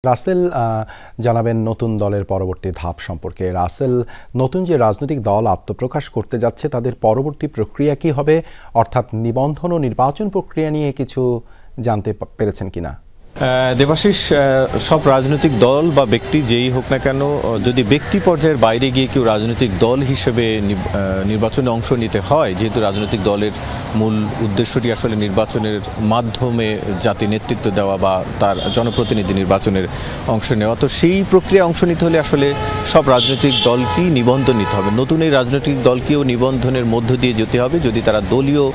রাসেল জানাবেন নতুন দলের পরবর্তী ধাপ সম্পর্কে। রাসেল, নতুন যে রাজনৈতিক দল আত্মপ্রকাশ করতে যাচ্ছে তাদের পরবর্তী প্রক্রিয়া কি হবে, অর্থাৎ নিবন্ধন ও নির্বাচন প্রক্রিয়া নিয়ে কিছু জানতে পেরেছেন কিনা? দেবাশিস, সব রাজনৈতিক দল বা ব্যক্তি যেই হোক না কেন, যদি ব্যক্তি পর্যায়ের বাইরে গিয়ে কেউ রাজনৈতিক দল হিসেবে নির্বাচনে অংশ নিতে হয়, যেহেতু রাজনৈতিক দলের মূল উদ্দেশ্যটি আসলে নির্বাচনের মাধ্যমে জাতি নেতৃত্ব দেওয়া বা তার জনপ্রতিনিধি নির্বাচনের অংশ নেওয়া, তো সেই প্রক্রিয়ায় অংশ নিতে হলে আসলে সব রাজনৈতিক দলকেই নিবন্ধন নিতে হবে। নতুন এই রাজনৈতিক দলকেও নিবন্ধনের মধ্য দিয়ে যেতে হবে যদি তারা দলীয়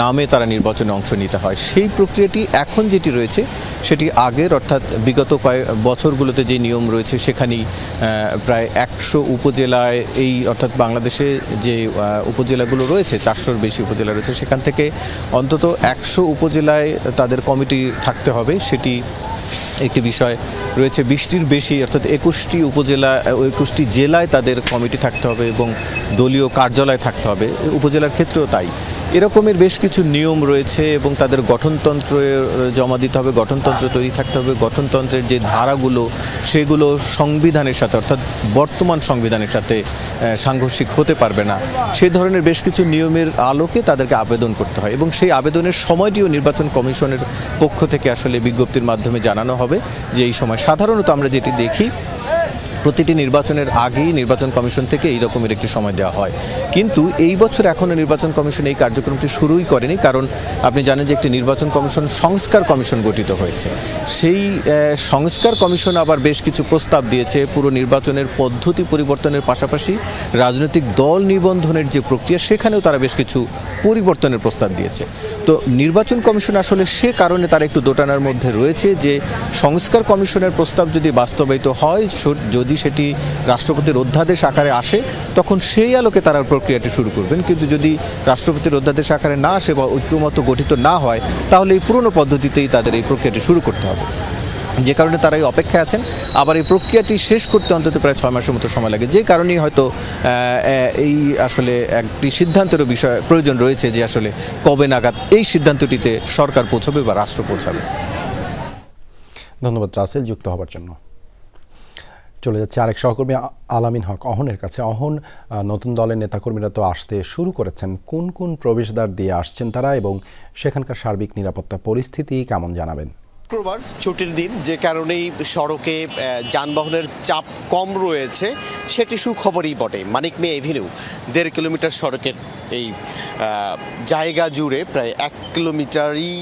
নামে তারা নির্বাচনে অংশ নিতে হয়। সেই প্রক্রিয়াটি এখন যেটি রয়েছে সেটি আগের, অর্থাৎ বিগত কয়েক বছরগুলোতে যে নিয়ম রয়েছে সেখানেই প্রায় 100 উপজেলায়, এই অর্থাৎ বাংলাদেশে যে উপজেলাগুলো রয়েছে 400-র বেশি উপজেলা রয়েছে, সেখান থেকে অন্তত 100 উপজেলায় তাদের কমিটি থাকতে হবে। সেটি একটি বিষয় রয়েছে। 20টির বেশি, অর্থাৎ 21টি উপজেলা, 21টি জেলায় তাদের কমিটি থাকতে হবে এবং দলীয় কার্যালয় থাকতে হবে। উপজেলার ক্ষেত্রেও তাই। এরকমের বেশ কিছু নিয়ম রয়েছে এবং তাদের গঠনতন্ত্র জমা দিতে হবে, গঠনতন্ত্র তৈরি থাকতে হবে। গঠনতন্ত্রের যে ধারাগুলো সেগুলো সংবিধানের সাথে, অর্থাৎ বর্তমান সংবিধানের সাথে সাংঘর্ষিক হতে পারবে না। সেই ধরনের বেশ কিছু নিয়মের আলোকে তাদেরকে আবেদন করতে হয় এবং সেই আবেদনের সময়টিও নির্বাচন কমিশনের পক্ষ থেকে আসলে বিজ্ঞপ্তির মাধ্যমে জানানো হবে যে এই সময়। সাধারণত আমরা যেটি দেখি, প্রতিটি নির্বাচনের আগেই নির্বাচন কমিশন থেকে এই রকমের একটি সময় দেওয়া হয়, কিন্তু এই বছর এখনও নির্বাচন কমিশন এই কার্যক্রমটি শুরুই করেনি। কারণ আপনি জানেন যে একটি নির্বাচন কমিশন সংস্কার কমিশন গঠিত হয়েছে। সেই সংস্কার কমিশন আবার বেশ কিছু প্রস্তাব দিয়েছে পুরো নির্বাচনের পদ্ধতি পরিবর্তনের পাশাপাশি রাজনৈতিক দল নিবন্ধনের যে প্রক্রিয়া সেখানেও তারা বেশ কিছু পরিবর্তনের প্রস্তাব দিয়েছে। তো নির্বাচন কমিশন আসলে সে কারণে তারা একটু দোটানার মধ্যে রয়েছে যে সংস্কার কমিশনের প্রস্তাব যদি বাস্তবায়িত হয়, যদি সেটি রাষ্ট্রপতির অধ্যাদেশ আকারে আসে, তখন সেই আলোকে তারা প্রক্রিয়াটি শুরু করবেন। কিন্তু যদি রাষ্ট্রপতির অধ্যাদেশ আকারে না আসে বা ঐক্যমত গঠিত না হয়, তাহলে এই পুরনো পদ্ধতিতেই তাদের এই প্রক্রিয়াটি শুরু করতে হবে। যে কারণে তারা এই অপেক্ষায় আছেন। আবার এই প্রক্রিয়াটি শেষ করতে অন্তত প্রায় 6 মাসের মতো সময় লাগে। যে কারণেই হয়তো এই আসলে একটি সিদ্ধান্তেরও বিষয় প্রয়োজন রয়েছে যে আসলে কবে নাগাদ এই সিদ্ধান্তটিতে সরকার পৌঁছাবে বা রাষ্ট্র পৌঁছাবে। ধন্যবাদ রাসেল যুক্ত হবার জন্য। চলে যাচ্ছে আরেক সহকর্মী আলামিন হক অহনের কাছে। অহন, নতুন দলের নেতাকর্মীরা তো আসতে শুরু করেছেন, কোন কোন প্রবেশদ্বার দিয়ে আসছেন তারা এবং সেখানকার সার্বিক নিরাপত্তা পরিস্থিতি কেমন জানাবেন? শুক্রবার ছুটির দিন, যে কারণেই সড়কে যানবাহনের চাপ কম রয়েছে, সেটি সুখবরই বটে। মানিক মিয়া এভিনিউ 1.5 কিলোমিটার সড়কের এই জায়গা জুড়ে প্রায় 1 কিলোমিটারই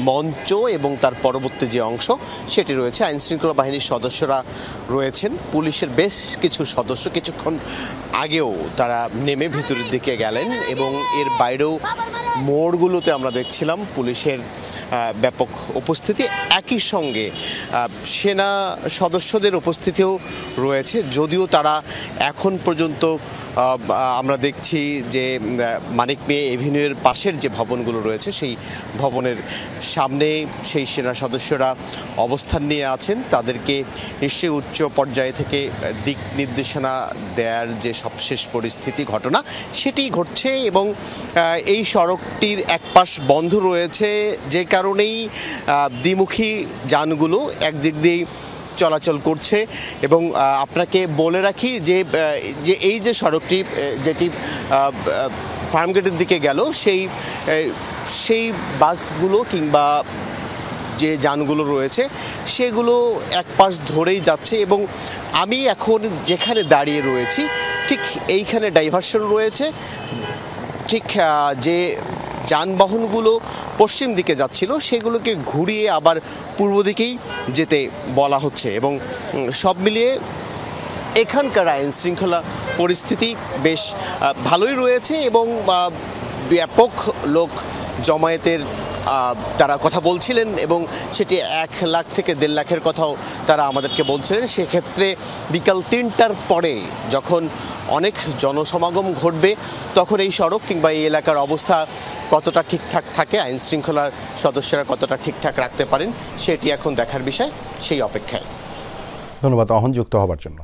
মঞ্চ এবং তার পরবর্তী যে অংশ সেটি রয়েছে। আইনশৃঙ্খলা বাহিনীর সদস্যরা রয়েছেন, পুলিশের বেশ কিছু সদস্য কিছুক্ষণ আগেও তারা নেমে ভিতরের দিকে গেলেন এবং এর বাইরেও মোড়গুলোতে আমরা দেখছিলাম পুলিশের ব্যাপক উপস্থিতি। একই সঙ্গে সেনা সদস্যদের উপস্থিতিও রয়েছে, যদিও তারা এখন পর্যন্ত আমরা দেখছি যে মানিক মিয়া এভিনিউয়ের পাশের যে ভবনগুলো রয়েছে সেই ভবনের সামনে সেই সেনা সদস্যরা অবস্থান নিয়ে আছেন। তাদেরকে নিশ্চয়ই উচ্চ পর্যায় থেকে দিক নির্দেশনা দেওয়ার যে সবশেষ পরিস্থিতি ঘটনা সেটি ঘটছে এবং এই সড়কটির এক পাশ বন্ধ রয়েছে, যে কারণেই দ্বিমুখী যানগুলো একদিক দিয়েই চলাচল করছে। এবং আপনাকে বলে রাখি যে এই যে সড়কটি যেটি ফার্মগেটের দিকে গেল, সেই বাসগুলো কিংবা যে যানগুলো রয়েছে সেগুলো এক পাশ ধরেই যাচ্ছে এবং আমি এখন যেখানে দাঁড়িয়ে রয়েছি ঠিক এইখানে ডাইভারশন রয়েছে। ঠিক যে যানবাহনগুলো পশ্চিম দিকে যাচ্ছিল সেগুলোকে ঘুরিয়ে আবার পূর্ব দিকেই যেতে বলা হচ্ছে এবং সব মিলিয়ে এখানকার আইন শৃঙ্খলা পরিস্থিতি বেশ ভালোই রয়েছে এবং ব্যাপক লোক জমায়েতের তারা কথা বলছিলেন এবং সেটি 1 লাখ থেকে 1.5 লাখের কথাও তারা আমাদেরকে বলছিলেন। সেক্ষেত্রে বিকাল 3টার পরে যখন অনেক জনসমাগম ঘটবে তখন এই সড়ক কিংবা এই এলাকার অবস্থা কতটা ঠিকঠাক থাকে, আইন শৃঙ্খলার সদস্যরা কতটা ঠিকঠাক রাখতে পারেন, সেটি এখন দেখার বিষয়, সেই অপেক্ষায়। ধন্যবাদ অহন যুক্ত হবার জন্য।